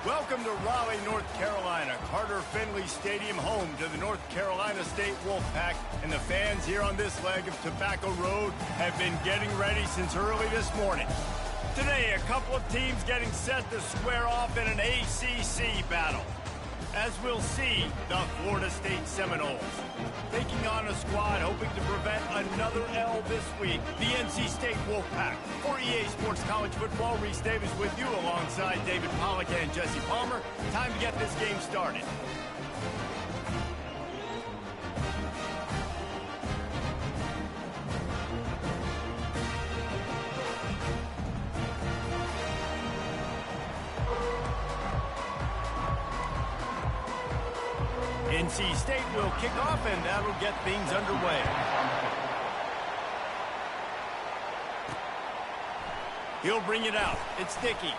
Welcome to Raleigh, North Carolina, Carter Finley Stadium, home to the North Carolina State Wolfpack, and the fans here on this leg of Tobacco Road have been getting ready since early this morning. Today, a couple of teams getting set to square off in an ACC battle. As we'll see, the Florida State Seminoles taking on a squad hoping to prevent another L this week, the NC State Wolfpack. For EA Sports College Football, Reese Davis with you alongside David Pollack and Jesse Palmer. Time to get this game started. NC State will kick off, and that'll get things underway. He'll bring it out. It's Dickey.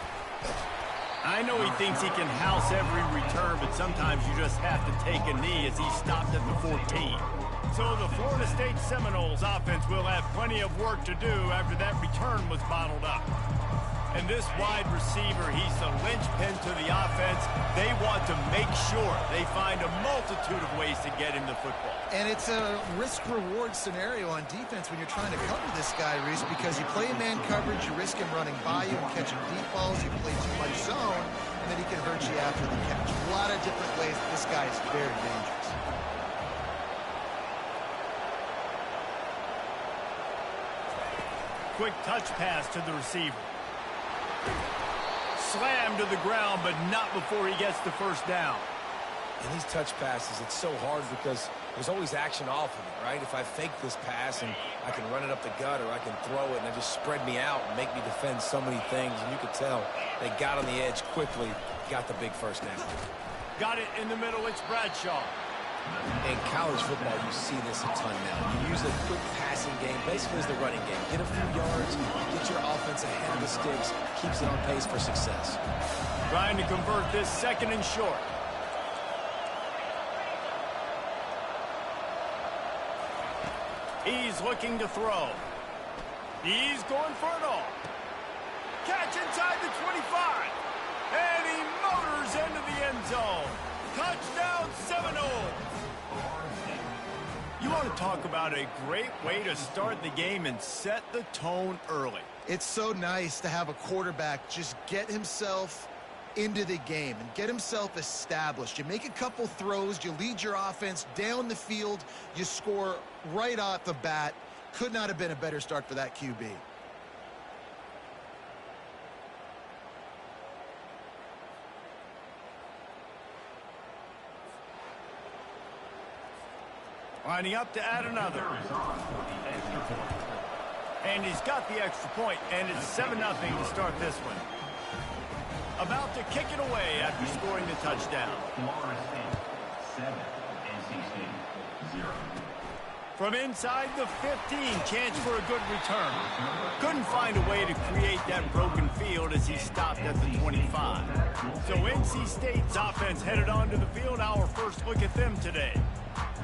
I know he thinks he can house every return, but sometimes you just have to take a knee as he stopped at the 14. So the Florida State Seminoles offense will have plenty of work to do after that return was bottled up. And this wide receiver, he's the linchpin to the offense. They want to make sure they find a multitude of ways to get him the football. And it's a risk-reward scenario on defense when you're trying to cover this guy, Reese, because you play man coverage, you risk him running by you and catching deep balls. You play too much zone, and then he can hurt you after the catch. A lot of different ways. This guy is very dangerous. Quick touch pass to the receiver. Slammed to the ground, but not before he gets the first down. In these touch passes, it's so hard because there's always action off of it, right? If I fake this pass and I can run it up the gut, or I can throw it and it just spread me out and make me defend so many things, and you could tell they got on the edge quickly, got the big first down. Got it in the middle, it's Bradshaw. In college football, you see this a ton now. You use a quick passing game, basically as the running game. Get a few yards, get your offense ahead of the sticks, keeps it on pace for success. Trying to convert this second and short. He's looking to throw. He's going for it all. Catch inside the 25. And he motors into the end zone. Touchdown, Seminoles! You want to talk about a great way to start the game and set the tone early. It's so nice to have a quarterback just get himself into the game and get himself established. You make a couple throws, you lead your offense down the field, you score right off the bat. Could not have been a better start for that QB. Lining up to add another. And he's got the extra point, and it's 7-0 to start this one. About to kick it away after scoring the touchdown. Florida State 7, NC State 0. From inside the 15, chance for a good return. Couldn't find a way to create that broken field as he stopped at the 25. So NC State's offense headed onto the field. Our first look at them today.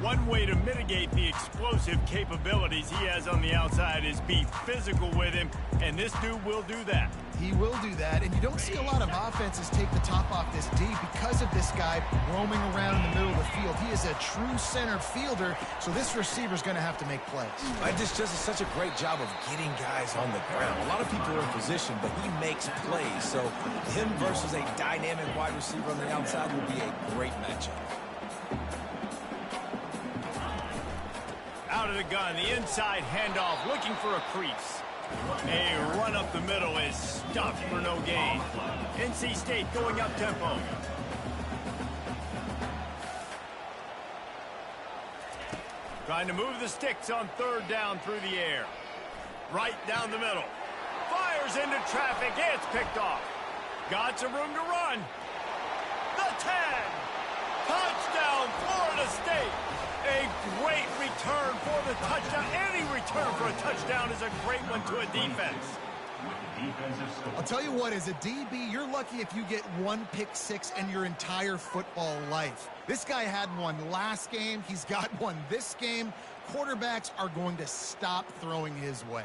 One way to mitigate the explosive capabilities he has on the outside is be physical with him, and this dude will do that. He will do that, and you don't see a lot of offenses take the top off this D because of this guy roaming around in the middle of the field. He is a true center fielder, so this receiver's going to have to make plays. I just does such a great job of getting guys on the ground. A lot of people are in position, but he makes plays, so him versus a dynamic wide receiver on the outside will be a great matchup. Out of the gun, the inside handoff, looking for a crease. A run up the middle is stuffed for no gain. NC State going up tempo. Trying to move the sticks on third down through the air. Right down the middle. Fires into traffic. It's picked off. Got some room to run. The 10. Touchdown, Florida State. A great return for the touchdown. Any return for a touchdown is a great one to a defense. I'll tell you what, as a DB, you're lucky if you get one pick six in your entire football life. This guy had one last game. He's got one this game. Quarterbacks are going to stop throwing his way.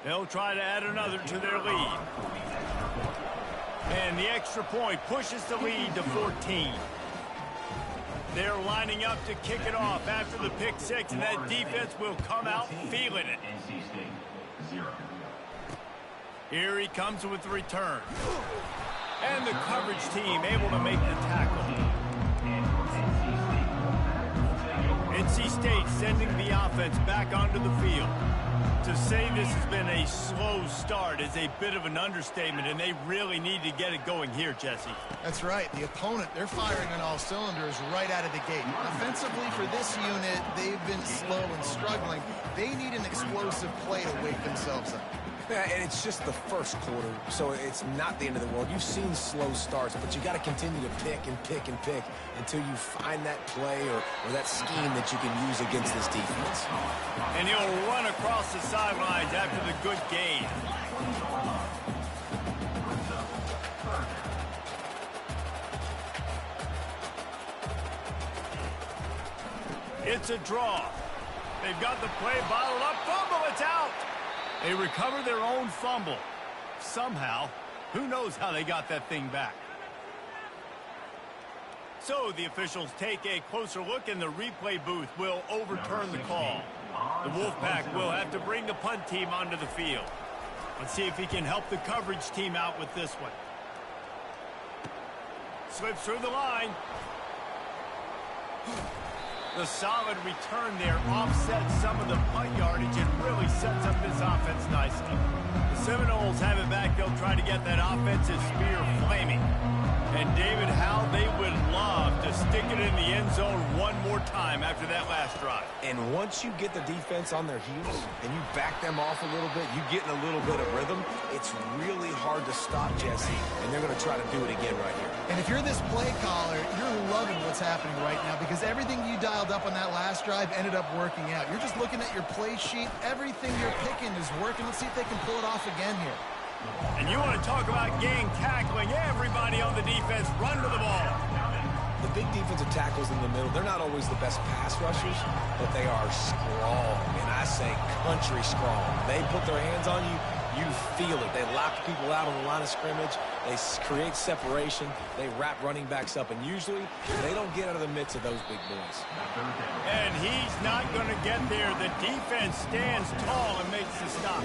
They'll try to add another to their lead. And the extra point pushes the lead to 14. They're lining up to kick it off after the pick six, and that defense will come out feeling it. NC State, 0. Here he comes with the return. And the coverage team able to make the tackle. NC State sending the offense back onto the field. To say this has been a slow start is a bit of an understatement, and they really need to get it going here, Jesse. That's right. The opponent, they're firing on all cylinders right out of the gate. Offensively for this unit, they've been slow and struggling. They need an explosive play to wake themselves up. Yeah, and it's just the first quarter, so it's not the end of the world. You've seen slow starts, but you got to continue to pick and pick and pick until you find that play or that scheme that you can use against this defense. And he'll run across the sidelines after the good gain. It's a draw. They've got the play bottled up. Fumble, it's out. They recover their own fumble. Somehow, who knows how they got that thing back. So the officials take a closer look, and the replay booth will overturn the call. The Wolfpack will have to bring the punt team onto the field. Let's see if he can help the coverage team out with this one. Slips through the line. The solid return there offsets some of the punt yardage and really sets up this offense nicely. The Seminoles have it back. They'll try to get that offensive spear flaming. And David, how they would love to stick it in the end zone one more time after that last drive. And once you get the defense on their heels and you back them off a little bit, you get in a little bit of rhythm, it's really hard to stop, Jesse, and they're going to try to do it again right here. And if you're this play caller, you're loving what's happening right now because everything you dialed up on that last drive ended up working out. You're just looking at your play sheet. Everything you're picking is working. Let's see if they can pull it off again here. And you want to talk about gang tackling. Everybody on the defense run to the ball. The big defensive tackles in the middle, they're not always the best pass rushers, but they are strong, and I say country strong. They put their hands on you, you feel it. They lock people out on the line of scrimmage. They create separation. They wrap running backs up, and usually they don't get out of the midst of those big boys. And he's not going to get there. The defense stands tall and makes the stop.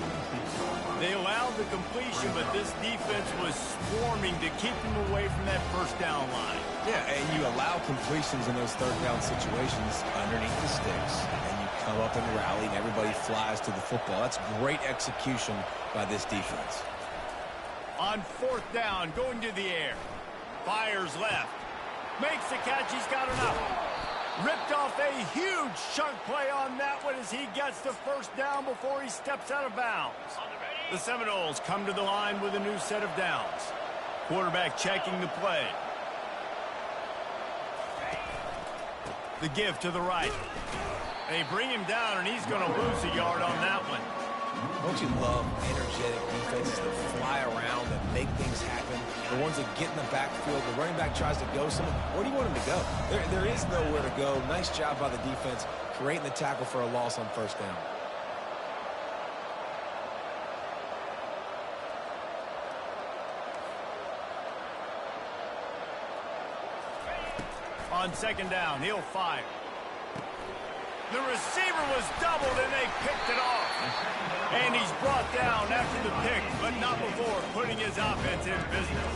They allowed the completion, but this defense was swarming to keep them away from that first down line. Yeah, and you allow completions in those third down situations underneath the sticks, and you come up and rally, and everybody flies to the football. That's great execution by this defense. On fourth down, going to the air. Fires left. Makes the catch. He's got enough. Ripped off a huge chunk play on that one as he gets the first down before he steps out of bounds. The Seminoles come to the line with a new set of downs. Quarterback checking the play. The give to the right. They bring him down, and he's going to lose a yard on that one. Don't you love energetic defenses that fly around and make things happen? The ones that get in the backfield, the running back tries to go somewhere. Where do you want him to go? There is nowhere to go. Nice job by the defense creating the tackle for a loss on first down. On second down, he'll fire. The receiver was doubled, and they picked it off. And he's brought down after the pick, but not before putting his offense in business.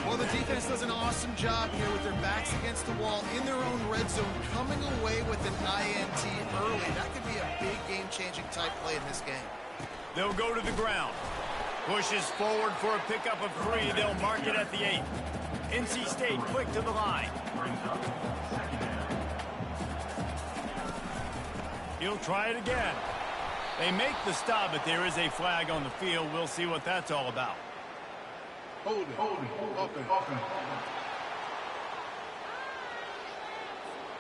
Well, the defense does an awesome job here with their backs against the wall in their own red zone, coming away with an INT early. That could be a big game-changing type play in this game. They'll go to the ground. Pushes forward for a pickup of 3. They'll mark it at the 8. NC State quick to the line. He'll try it again. They make the stop, but there is a flag on the field. We'll see what that's all about. Hold it. Open.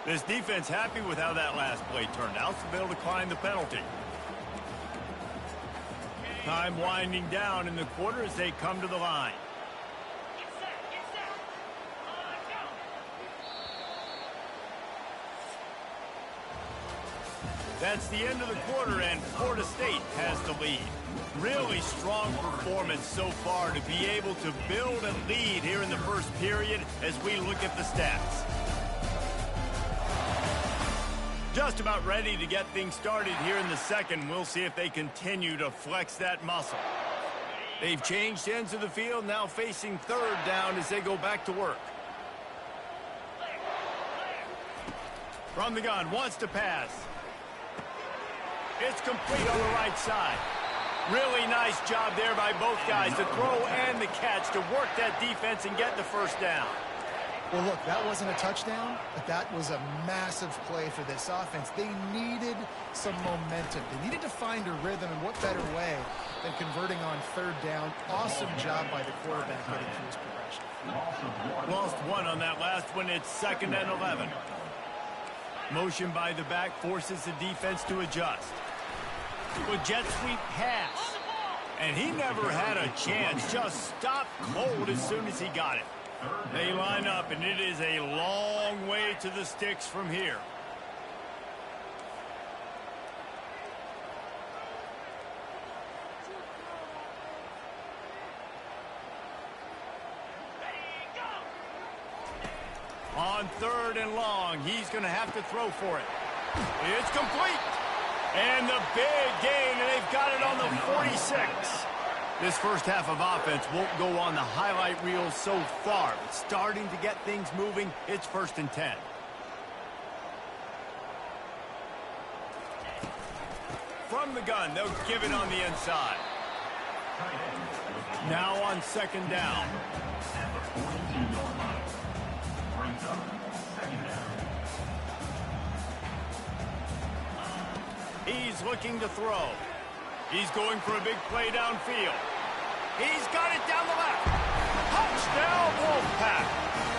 This defense happy with how that last play turned out, so they'll decline the penalty. Time winding down in the quarter as they come to the line. That's the end of the quarter, and Florida State has the lead. Really strong performance so far to be able to build a lead here in the first period as we look at the stats. Just about ready to get things started here in the second. We'll see if they continue to flex that muscle. They've changed ends of the field, now facing third down as they go back to work. From the gun, wants to pass. It's complete on the right side. Really nice job there by both guys to throw and the catch to work that defense and get the first down. Well, look, that wasn't a touchdown, but that was a massive play for this offense. They needed some momentum. They needed to find a rhythm, and what better way than converting on third down. Awesome job by the quarterback getting through his progression. Lost one on that last one. It's 2nd and 11. Motion by the back forces the defense to adjust. With jet sweep pass. And he never had a chance. Just stopped cold as soon as he got it. They line up, and it is a long way to the sticks from here. On 3rd and long, he's going to have to throw for it. It's complete. And the big gain, and they've got it on the 46. This first half of offense won't go on the highlight reel so far. It's starting to get things moving. It's 1st and 10. From the gun, they'll give it on the inside. Now on 2nd down. He's looking to throw. He's going for a big play downfield. He's got it down the left. Touchdown, Wolfpack.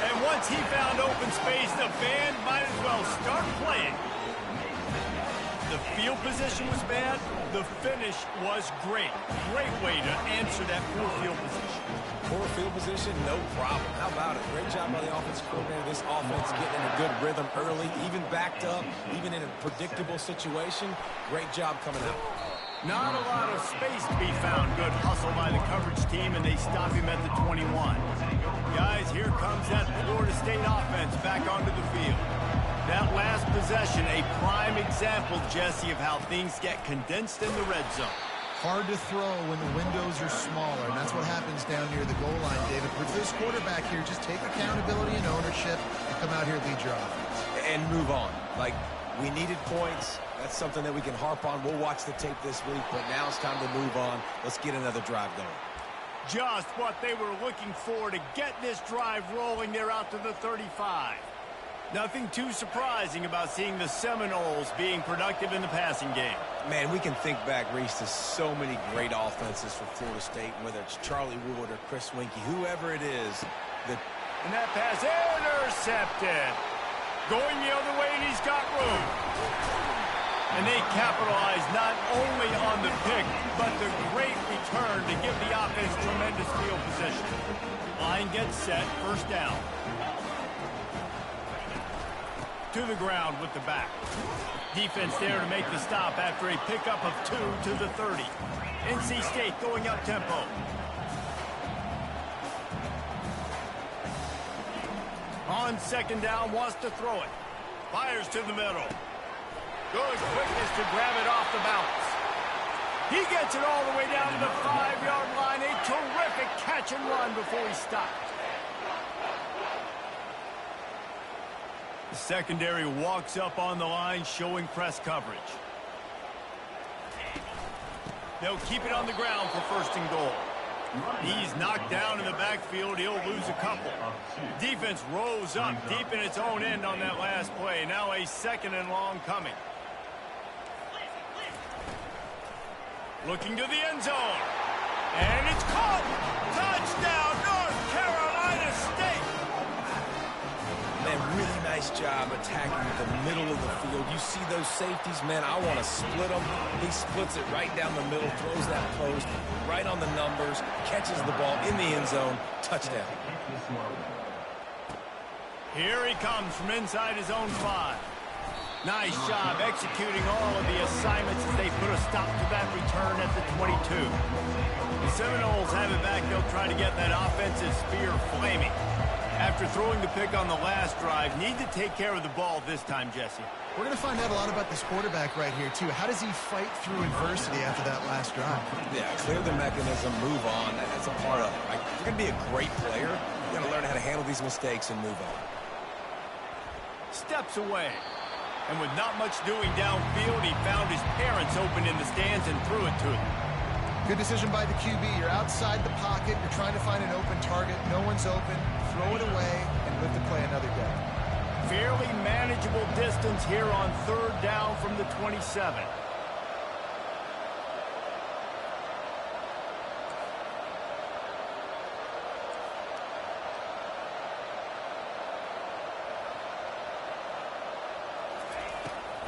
And once he found open space, the band might as well start playing. The field position was bad. The finish was great. Great way to answer that poor field position. Poor field position, no problem. How about it? Great job by the offensive coordinator. This offense getting in a good rhythm early, even backed up, even in a predictable situation. Great job coming out. Not a lot of space to be found. Good hustle by the coverage team, and they stop him at the 21. Guys, here comes that Florida State offense back onto the field. That last possession, a prime example, Jesse, of how things get condensed in the red zone. Hard to throw when the windows are smaller, and that's what happens down near the goal line, David. For this quarterback here, just take accountability and ownership and come out here and lead your offense. And move on. Like, we needed points. That's something that we can harp on. We'll watch the tape this week, but now it's time to move on. Let's get another drive going. Just what they were looking for to get this drive rolling. They're out to the 35. Nothing too surprising about seeing the Seminoles being productive in the passing game. Man, we can think back, Reese, to so many great offenses for Florida State, whether it's Charlie Wood or Chris Winkie, whoever it is. And that pass intercepted. Going the other way, and he's got room. And they capitalize not only on the pick, but the great return to give the offense tremendous field position. Line gets set, 1st down. To the ground with the back. Defense there to make the stop after a pickup of 2 to the 30. NC State going up tempo. On 2nd down, wants to throw it. Fires to the middle. Good quickness to grab it off the bounce. He gets it all the way down to the 5-yard line. A terrific catch and run before he stopped. The secondary walks up on the line, showing press coverage. They'll keep it on the ground for 1st and goal. He's knocked down in the backfield. He'll lose a couple. Defense rose up deep in its own end on that last play. Now a 2nd and long coming. Looking to the end zone. And it's caught. Touchdown, North Carolina State. Man, really nice job attacking the middle of the field. You see those safeties, man, I want to split them. He splits it right down the middle, throws that post, right on the numbers, catches the ball in the end zone, touchdown. Here he comes from inside his own 5. Nice job executing all of the assignments as they put a stop to that return at the 22. The Seminoles have it back. They'll try to get that offensive spear flaming. After throwing the pick on the last drive, need to take care of the ball this time, Jesse. We're going to find out a lot about this quarterback right here, too. How does he fight through adversity after that last drive? Yeah, clear the mechanism, move on. That's a part of it, right? If you're going to be a great player, you're going to learn how to handle these mistakes and move on. Steps away. And with not much doing downfield, he found his parents open in the stands and threw it to them. Good decision by the QB. You're outside the pocket. You're trying to find an open target. No one's open. Throw it away and live to play another day. Fairly manageable distance here on third down from the 27.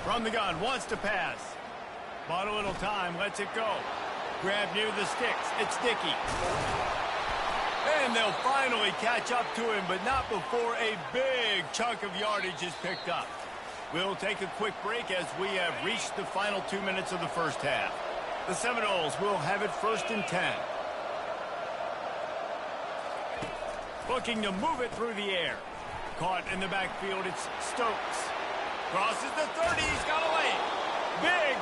From the gun, wants to pass. Bought a little time, lets it go. Grab near the sticks, it's sticky. And they'll finally catch up to him, but not before a big chunk of yardage is picked up. We'll take a quick break as we have reached the final 2 minutes of the first half. The Seminoles will have it 1st and 10. Looking to move it through the air. Caught in the backfield, it's Stokes. Crosses the 30, he's got away.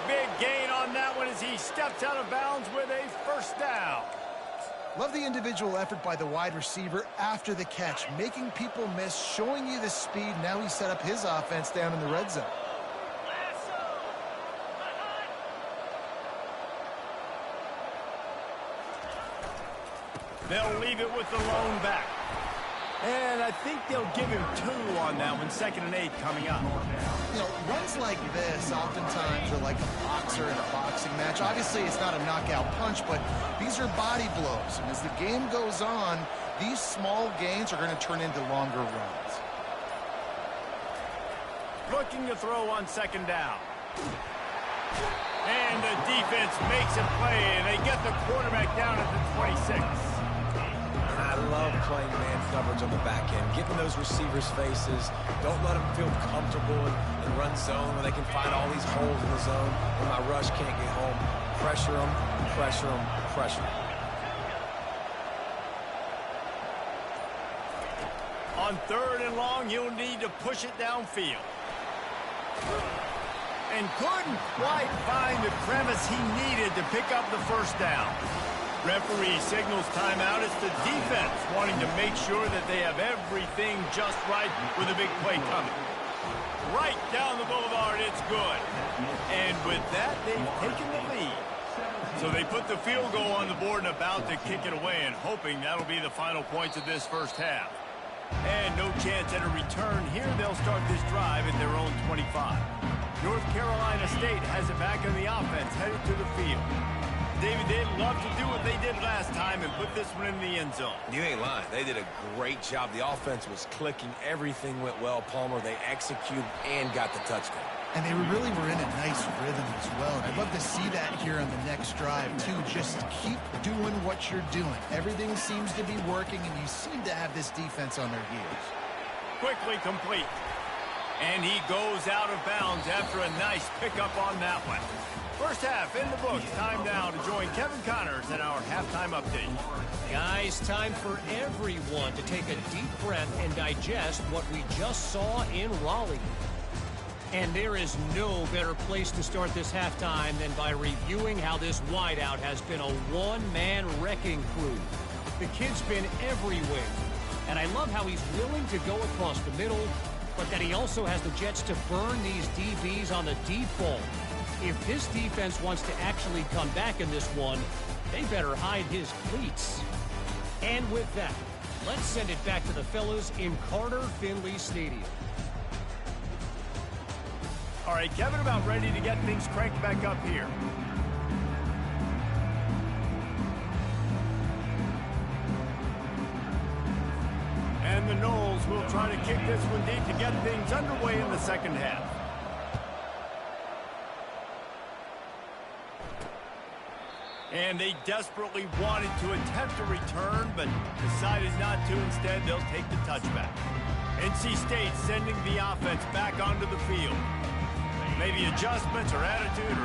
Big gain on that one as he steps out of bounds with a first down. Love the individual effort by the wide receiver after the catch, making people miss, showing you the speed. Now he set up his offense down in the red zone. They'll leave it with the lone back. And I think they'll give him 2 on that one, 2nd and 8 coming up. You know, runs like this oftentimes are like a boxer in a boxing match. Obviously, it's not a knockout punch, but these are body blows. And as the game goes on, these small gains are going to turn into longer runs. Looking to throw on 2nd down. And the defense makes a play, and they get the quarterback down at the 26. I love playing man coverage on the back end, getting those receivers' faces. Don't let them feel comfortable in run zone where they can find all these holes in the zone and my rush can't get home. Pressure them, pressure them, pressure them. On 3rd and long, you'll need to push it downfield. And couldn't quite find the crevice he needed to pick up the first down. Referee signals timeout. It's the defense wanting to make sure that they have everything just right with a big play coming. Right down the boulevard, it's good. And with that, they've taken the lead. So they put the field goal on the board and about to kick it away and hoping that'll be the final points of this first half. And no chance at a return here. They'll start this drive at their own 25. North Carolina State has it back on the offense, headed to the field. David, they'd love to do what they did last time and put this one in the end zone. You ain't lying. They did a great job. The offense was clicking. Everything went well, Palmer. They executed and got the touchdown. And they really were in a nice rhythm as well. And I'd love to see that here on the next drive, too. Just keep doing what you're doing. Everything seems to be working, and you seem to have this defense on their heels. Quickly complete. And he goes out of bounds after a nice pickup on that one. First half in the books. Time now to join Kevin Connors in our halftime update. Guys, time for everyone to take a deep breath and digest what we just saw in Raleigh. And there is no better place to start this halftime than by reviewing how this wideout has been a one-man wrecking crew. The kid's been everywhere. And I love how he's willing to go across the middle, but that he also has the jets to burn these DBs on the deep ball. If this defense wants to actually come back in this one, they better hide his cleats. And with that, let's send it back to the fellas in Carter Finley Stadium. All right, Kevin, about ready to get things cranked back up here. And the Noles will try to kick this one deep to get things underway in the second half. And they desperately wanted to attempt a return, but decided not to. Instead, they'll take the touchback. NC State sending the offense back onto the field. Maybe adjustments or attitude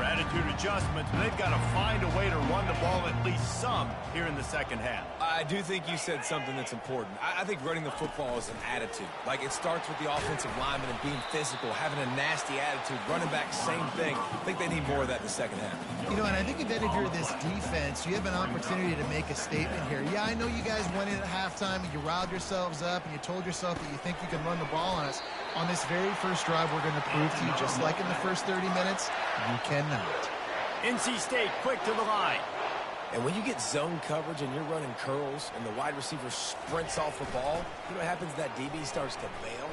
adjustments, but they've got to find a way to run the ball at least some here in the second half. I do think you said something that's important. I think running the football is an attitude. Like, it starts with the offensive lineman and being physical, having a nasty attitude. Running back, same thing. I think they need more of that in the second half. You know, and I think that if you're this defense, you have an opportunity to make a statement here. Yeah, I know you guys went in at halftime and you riled yourselves up and you told yourself that you think you can run the ball on us. On this very first drive, we're going to prove to you, just like in the first 30 minutes, you cannot. NC State quick to the line. And when you get zone coverage and you're running curls and the wide receiver sprints off the ball, you know what happens? That DB starts to bail.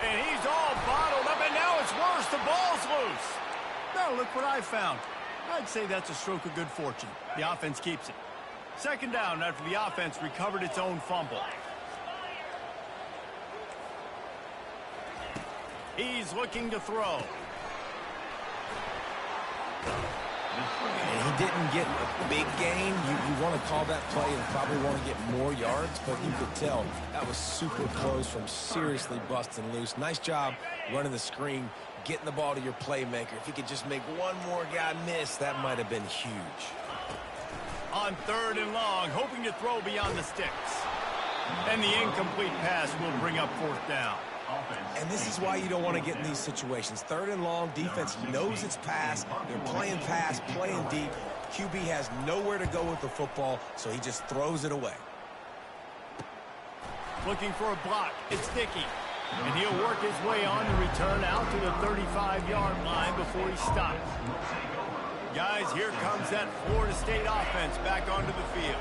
And he's all bottled up, and now it's worse. The ball's loose. Now look what I found. I'd say that's a stroke of good fortune. The offense keeps it. Second down after the offense recovered its own fumble. He's looking to throw. And he didn't get a big gain. You want to call that play and probably want to get more yards, but you could tell that was super close from seriously busting loose. Nice job running the screen, getting the ball to your playmaker. If he could just make one more guy miss, that might have been huge. On third and long, hoping to throw beyond the sticks. And the incomplete pass will bring up fourth down. And this is why you don't want to get in these situations. Third and long, defense knows it's pass. They're playing pass, playing deep. QB has nowhere to go with the football, so he just throws it away. Looking for a block. It's Dickey. And he'll work his way on to return out to the 35-yard line before he stops. Guys, here comes that Florida State offense back onto the field.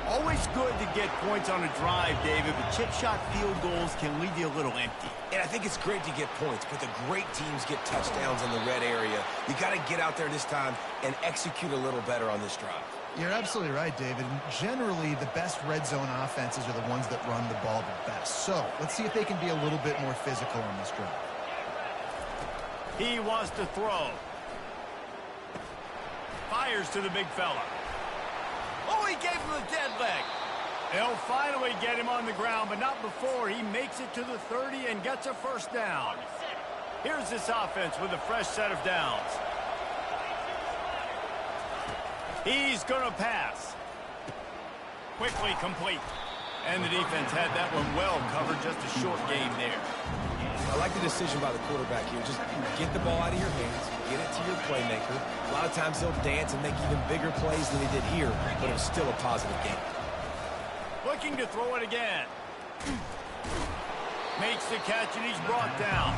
Always good to get points on a drive, David, but chip shot field goals can leave you a little empty. And I think it's great to get points, but the great teams get touchdowns in the red area. You got to get out there this time and execute a little better on this drive. You're absolutely right, David. Generally, the best red zone offenses are the ones that run the ball the best. So let's see if they can be a little bit more physical on this drive. He wants to throw. Fires to the big fella. Oh, he gave him the dead leg. They'll finally get him on the ground, but not before he makes it to the 30 and gets a first down. Here's this offense with a fresh set of downs. He's going to pass. Quickly complete. And the defense had that one well covered, just a short game there. I like the decision by the quarterback here. Just get the ball out of your hands, get it to your playmaker. A lot of times he'll dance and make even bigger plays than he did here, but it was still a positive game. Looking to throw it again. Makes the catch, and he's brought down.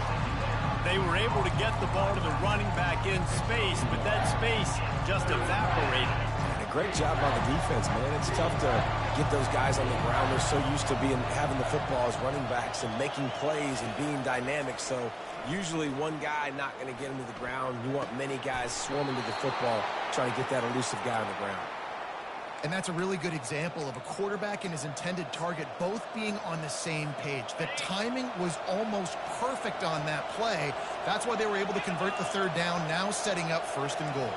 They were able to get the ball to the running back in space, but that space just evaporated. And a great job by the defense, man. It's tough to get those guys on the ground. They're so used to having the football as running backs and making plays and being dynamic. So usually one guy not going to get him to the ground. You want many guys swarming to the football, trying to get that elusive guy on the ground. And that's a really good example of a quarterback and his intended target both being on the same page. The timing was almost perfect on that play. That's why they were able to convert the third down, now setting up first and goal.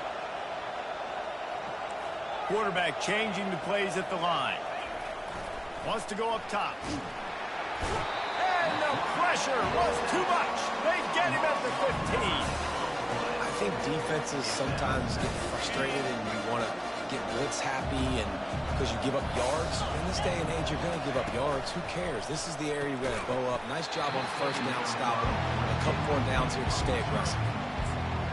Quarterback changing the plays at the line. Wants to go up top. And the pressure was too much. They get him at the 15. I think defenses sometimes get frustrated and you want to get blitz happy and because you give up yards. In this day and age, you're going to give up yards. Who cares? This is the area you're going to bow up. Nice job on first down stopping. A couple more downs here to stay aggressive.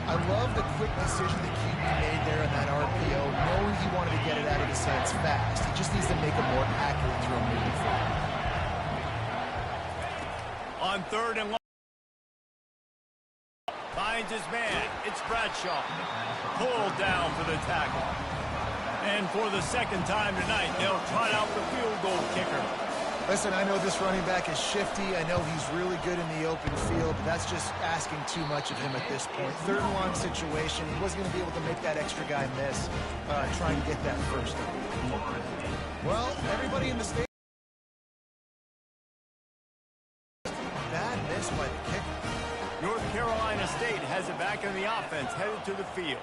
I love the quick decision that QB made there in that RPO, knowing he wanted to get it out of his hands fast. He just needs to make a more accurate throw moving forward. On third and long. Finds his man. It's Bradshaw. Pulled down for the tackle. And for the second time tonight, they'll trot out the field goal kicker. Listen, I know this running back is shifty. I know he's really good in the open field, but that's just asking too much of him at this point. Third and long situation. He wasn't going to be able to make that extra guy miss, trying to get that first. Well, everybody in the state. Bad miss by the kicker. North Carolina State has it back in the offense, headed to the field.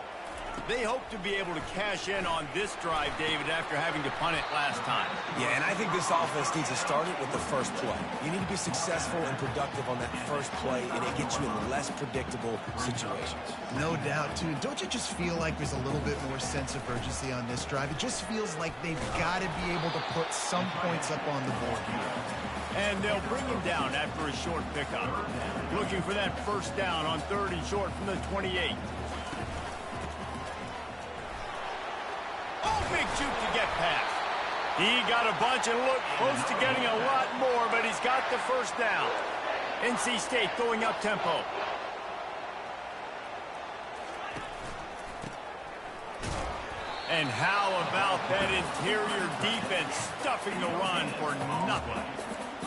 They hope to be able to cash in on this drive, David, after having to punt it last time. Yeah, and I think this offense needs to start it with the first play. You need to be successful and productive on that first play, and it gets you in less predictable situations. No doubt, too. Don't you just feel like there's a little bit more sense of urgency on this drive? It just feels like they've got to be able to put some points up on the board here. And they'll bring him down after a short pickup. Looking for that first down on 3rd and short from the 28. Oh, big juke to get past. He got a bunch and looked close to getting a lot more, but he's got the first down. NC State going up tempo. And how about that interior defense stuffing the run for nothing?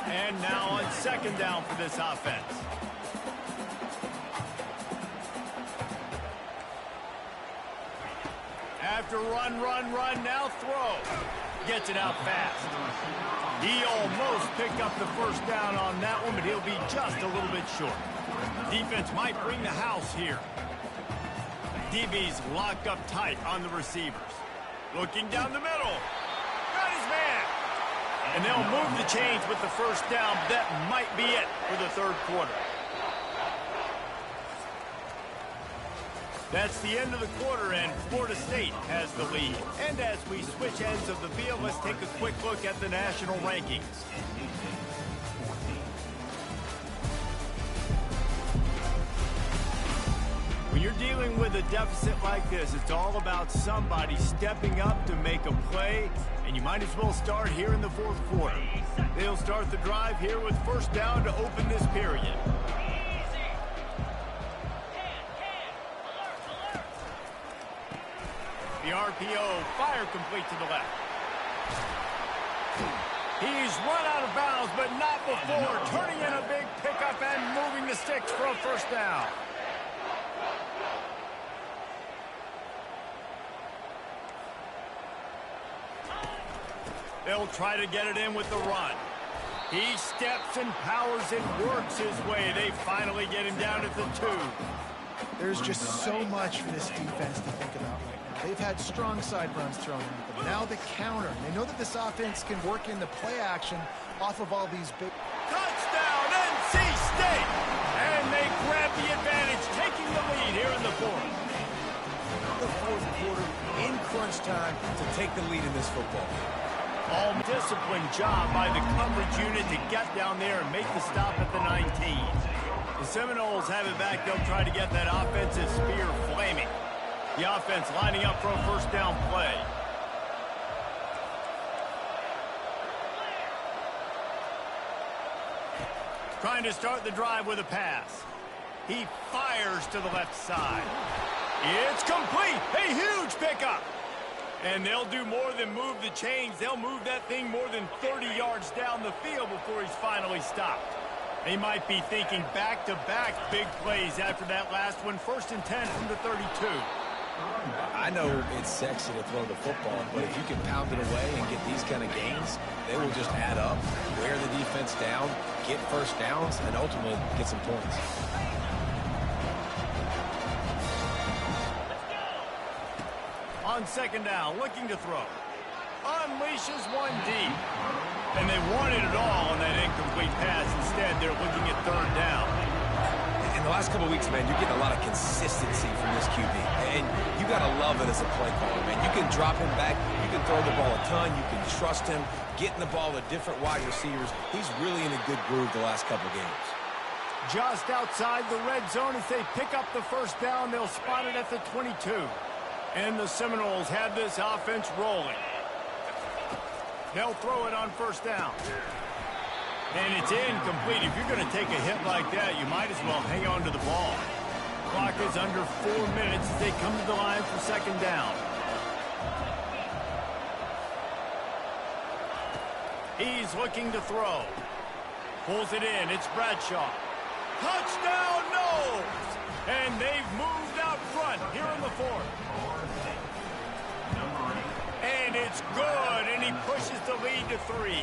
And now on 2nd down for this offense. After run, now throw. Gets it out fast. He almost picked up the first down on that one, but he'll be just a little bit short. Defense might bring the house here. DB's locked up tight on the receivers. Looking down the middle. Got his man. And they'll move the chains with the first down. That might be it for the 3rd quarter. That's the end of the quarter, and Florida State has the lead. And as we switch ends of the field, let's take a quick look at the national rankings. When you're dealing with a deficit like this, it's all about somebody stepping up to make a play, and you might as well start here in the 4th quarter. They'll start the drive here with first down to open this period. The RPO, fire complete to the left. He's run out of bounds, but not before turning in a big pickup and moving the sticks for a first down. They'll try to get it in with the run. He steps and powers and works his way. They finally get him down at the 2. There's just so much for this defense to think about right now. They've had strong side runs thrown at them. Now the counter. They know that this offense can work in the play action off of all these big... Touchdown, NC State! And they grab the advantage, taking the lead here in the 4th. The 4th quarter in crunch time to take the lead in this football game. All disciplined job by the coverage unit to get down there and make the stop at the 19. The Seminoles have it back. They'll try to get that offensive spear flaming. The offense lining up for a first down play. Trying to start the drive with a pass. He fires to the left side. It's complete. A huge pickup. And they'll do more than move the chains. They'll move that thing more than 30 yards down the field before he's finally stopped. They might be thinking back-to-back big plays after that last one. 1st and 10 from the 32. I know it's sexy to throw the football, but if you can pound it away and get these kind of gains, they will just add up, wear the defense down, get first downs, and ultimately get some points. On 2nd down, looking to throw. Unleashes one deep. And they wanted it all on that incomplete pass. Instead, they're looking at 3rd down. In the last couple of weeks, man, you're getting a lot of consistency from this QB. And you got to love it as a play caller, man. You can drop him back. You can throw the ball a ton. You can trust him. Getting the ball to different wide receivers. He's really in a good groove the last couple of games. Just outside the red zone as they pick up the first down. They'll spot it at the 22. And the Seminoles have this offense rolling. They'll throw it on first down. And it's incomplete. If you're going to take a hit like that, you might as well hang on to the ball. Clock is under 4 minutes as they come to the line for 2nd down. He's looking to throw. Pulls it in. It's Bradshaw. Touchdown, no! And they've moved out front here in the 4th. And it's good, and he pushes the lead to 3.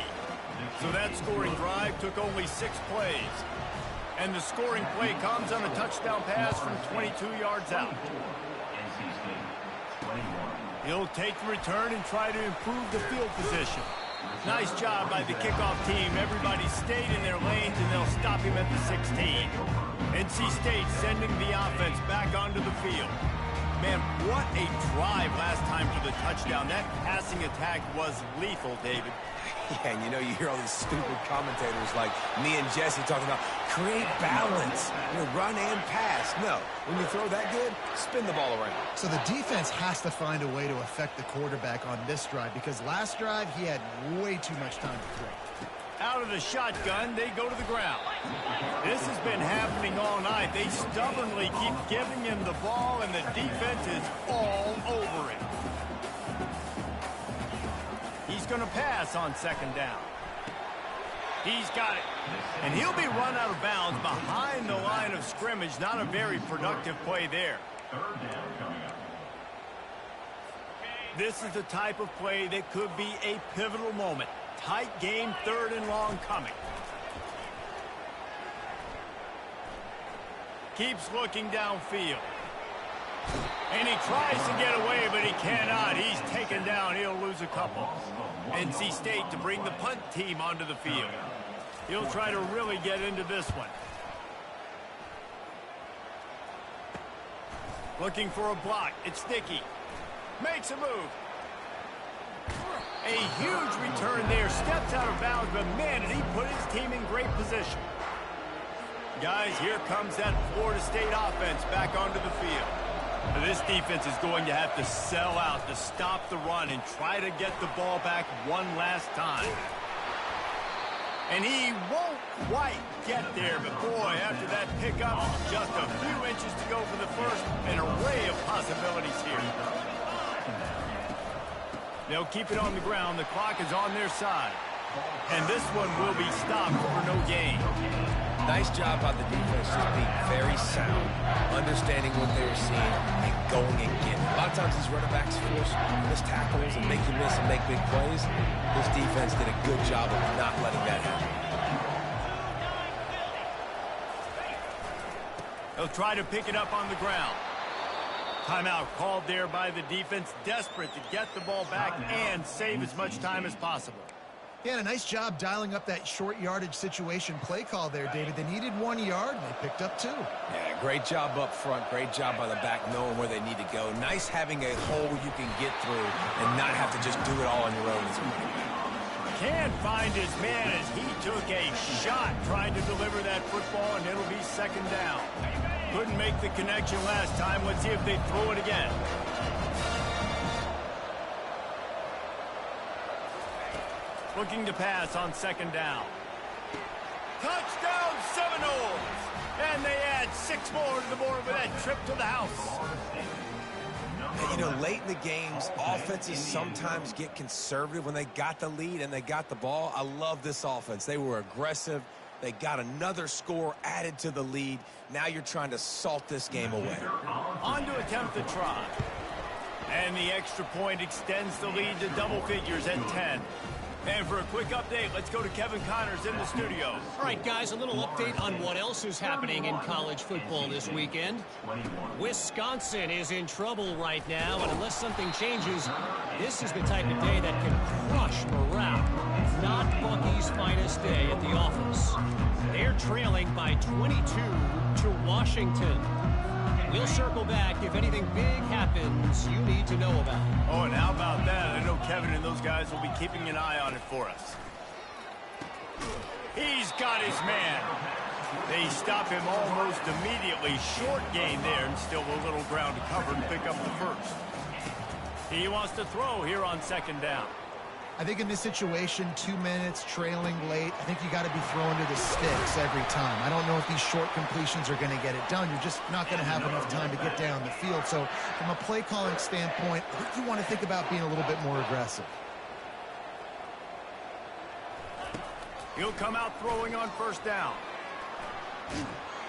So that scoring drive took only 6 plays. And the scoring play comes on a touchdown pass from 22 yards out. He'll take the return and try to improve the field position. Nice job by the kickoff team. Everybody stayed in their lanes, and they'll stop him at the 16. NC State sending the offense back onto the field. Man, what a drive last time for the touchdown. That passing attack was lethal, David. Yeah, and you know, you hear all these stupid commentators like me and Jesse talking about create balance, run and pass. No, when you throw that good, spin the ball around. So the defense has to find a way to affect the quarterback on this drive, because last drive he had way too much time to throw. Out of the shotgun, they go to the ground. This has been happening all night. They stubbornly keep giving him the ball, and the defense is all over it. He's going to pass on second down. He's got it. And he'll be run out of bounds behind the line of scrimmage. Not a very productive play there. Third down coming up. This is the type of play that could be a pivotal moment. Tight game, 3rd and long coming. Keeps looking downfield. And he tries to get away, but he cannot. He's taken down. He'll lose a couple. NC State to bring the punt team onto the field. He'll try to really get into this one. Looking for a block. It's Dickey. Makes a move. A huge return there. Steps out of bounds, but man, did he put his team in great position. Guys, here comes that Florida State offense back onto the field. This defense is going to have to sell out to stop the run and try to get the ball back one last time. And he won't quite get there, but boy, after that pickup, just a few inches to go for the first. An array of possibilities here. They'll keep it on the ground. The clock is on their side. And this one will be stopped for no gain. Nice job by the defense, just being very sound, understanding what they were seeing, and going and getting it. A lot of times these running backs force missed tackles and make you miss and make big plays. This defense did a good job of not letting that happen. They'll try to pick it up on the ground. Timeout called there by the defense, desperate to get the ball back and save as much time as possible. Yeah, and a nice job dialing up that short yardage situation play call there, David. They needed 1 yard, and they picked up 2. Yeah, great job up front. Great job by the back knowing where they need to go. Nice having a hole you can get through and not have to just do it all on your own as a running back. Can't find his man as he took a shot trying to deliver that football, and it'll be second down. Couldn't make the connection last time. Let's see if they throw it again. Looking to pass on second down. Touchdown Seminoles! And they add 6 more to the board with that trip to the house. And, you know, late in the games, offenses sometimes get conservative when they got the lead and they got the ball. I love this offense. They were aggressive. They got another score added to the lead. Now you're trying to salt this game away. On to attempt the try. And the extra point extends the lead to double figures at 10. And for a quick update, let's go to Kevin Connors in the studio. All right, guys, a little update on what else is happening in college football this weekend. Wisconsin is in trouble right now, and unless something changes, this is the type of day that can crush morale. Not Bucky's finest day at the office. They're trailing by 22 to Washington. We'll circle back if anything big happens you need to know about. Oh, and how about that? I know Kevin and those guys will be keeping an eye on it for us. He's got his man. They stop him almost immediately. Short gain there, and still a little ground to cover to pick up the first. He wants to throw here on second down. I think in this situation, 2 minutes, trailing late, I think you got to be throwing to the sticks every time. I don't know if these short completions are going to get it done. You're just not going to have enough time to get down the field. So from a play calling standpoint, I think you want to think about being a little bit more aggressive. He'll come out throwing on first down.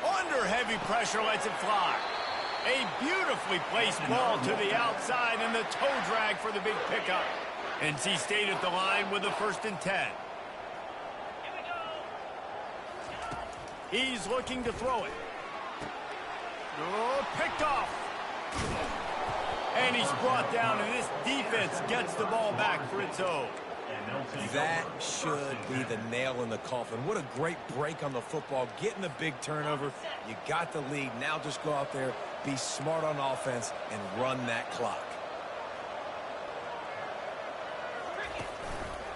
Under heavy pressure, lets it fly. A beautifully placed ball to the outside, and the toe drag for the big pickup. NC State at the line with a 1st and 10. He's looking to throw it. Oh, picked off. And he's brought down, and this defense gets the ball back for its own. That should be the nail in the coffin. What a great break on the football. Getting the big turnover. You got the lead. Now just go out there, be smart on offense, and run that clock.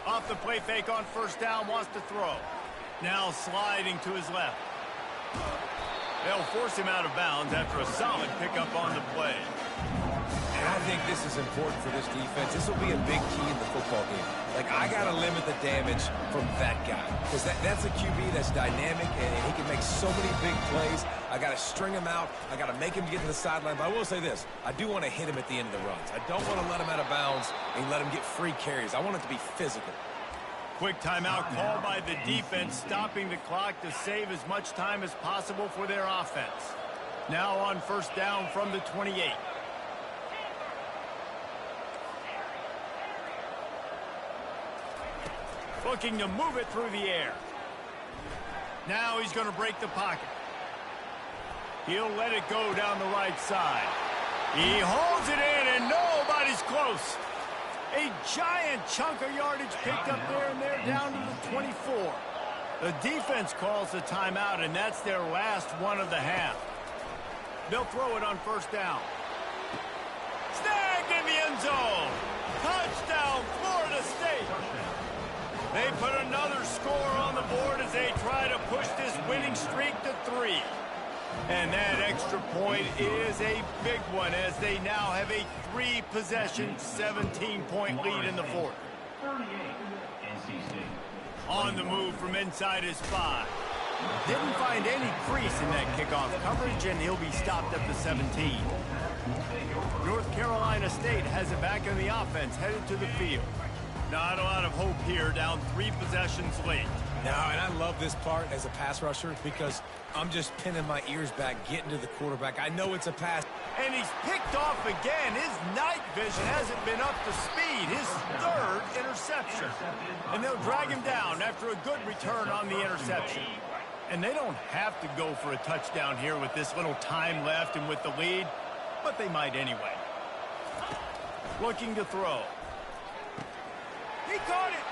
Off the play fake on first down, wants to throw. Now sliding to his left. They'll force him out of bounds after a solid pickup on the play. And I think this is important for this defense. This will be a big key in the football game. Like, I got to limit the damage from that guy. Because that's a QB that's dynamic, and he can make so many big plays. I got to string him out. I got to make him get to the sideline. But I will say this. I do want to hit him at the end of the runs. I don't want to let him out of bounds and let him get free carries. I want it to be physical. Quick timeout called by the defense, stopping the clock to save as much time as possible for their offense. Now on first down from the 28. Looking to move it through the air. Now he's going to break the pocket. He'll let it go down the right side. He holds it in, and nobody's close. A giant chunk of yardage picked up there, and they're down to the 24. The defense calls the timeout, and that's their last one of the half. They'll throw it on first down. Snagged in the end zone. Touchdown, Florida State. They put another score on the board as they try to push this winning streak to 3. And that extra point is a big one as they now have a 3-possession, 17-point lead in the fourth. On the move from inside his 5. Didn't find any crease in that kickoff coverage, and he'll be stopped at the 17. North Carolina State has it back in the offense, headed to the field. Not a lot of hope here, down 3 possessions late. No, and I love this part as a pass rusher because I'm just pinning my ears back, getting to the quarterback. I know it's a pass. And he's picked off again. His night vision hasn't been up to speed. His 3rd interception. And they'll drag him down after a good return on the interception. And they don't have to go for a touchdown here with this little time left and with the lead, but they might anyway. Looking to throw. He caught it.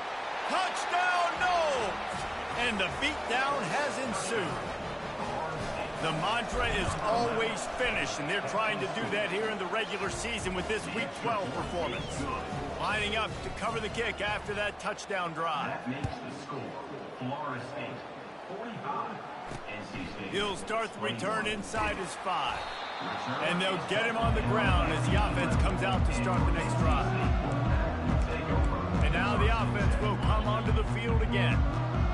Touchdown, no! And the beatdown has ensued. The mantra is always finish, and they're trying to do that here in the regular season with this Week 12 performance. Lining up to cover the kick after that touchdown drive. That makes the score Florida State 45, NC State. He'll start the return inside his 5. And they'll get him on the ground as the offense comes out to start the next drive. And now the offense will come onto the field again.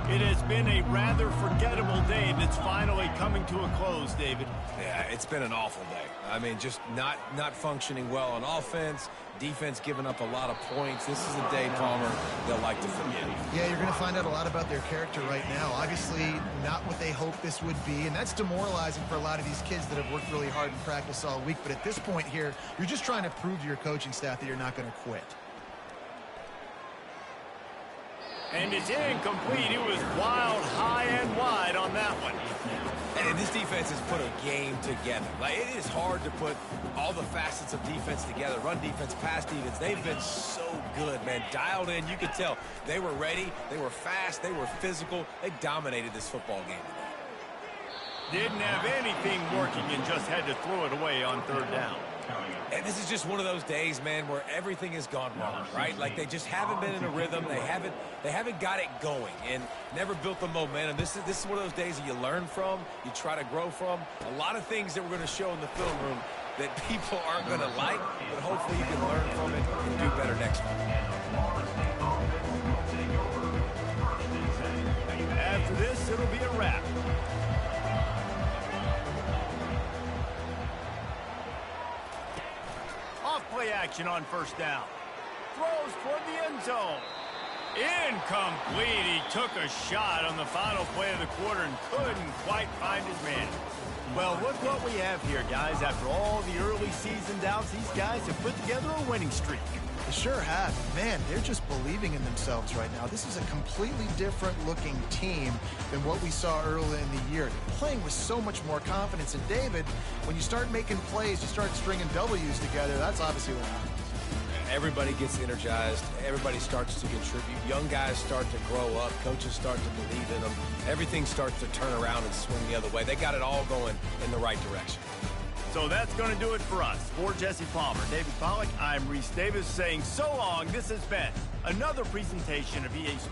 It has been a rather forgettable day that's finally coming to a close, David. Yeah, it's been an awful day. I mean, just not functioning well on offense. Defense giving up a lot of points. This is a day, Palmer, they'll like to forget. Yeah, you're going to find out a lot about their character right now. Obviously, not what they hoped this would be, and that's demoralizing for a lot of these kids that have worked really hard in practice all week. But at this point here, you're just trying to prove to your coaching staff that you're not going to quit. And it's incomplete. It was wild, high and wide on that one. And this defense has put a game together. Like, it is hard to put all the facets of defense together. Run defense, pass defense. They've been so good, man. Dialed in. You could tell they were ready. They were fast. They were physical. They dominated this football game today. Didn't have anything working and just had to throw it away on 3rd down. And this is just one of those days, man, where everything has gone wrong, right? Like, they just haven't been in a rhythm. They haven't got it going and never built the momentum. This is one of those days that you learn from, you try to grow from. A lot of things that we're going to show in the film room that people aren't going to like, but hopefully you can learn from it and do better next time. After this, it'll be a wrap. Off-play action on first down. Throws toward the end zone. Incomplete. He took a shot on the final play of the quarter and couldn't quite find his man. Well, look what we have here, guys. After all the early season doubts, these guys have put together a winning streak. They sure have. Man, they're just believing in themselves right now. This is a completely different looking team than what we saw early in the year. They're playing with so much more confidence. And David, when you start making plays, you start stringing W's together, that's obviously what happens. Everybody gets energized. Everybody starts to contribute. Young guys start to grow up. Coaches start to believe in them. Everything starts to turn around and swing the other way. They got it all going in the right direction. So that's going to do it for us. For Jesse Palmer, David Pollack, I'm Reese Davis saying so long. This has been another presentation of EA Sports.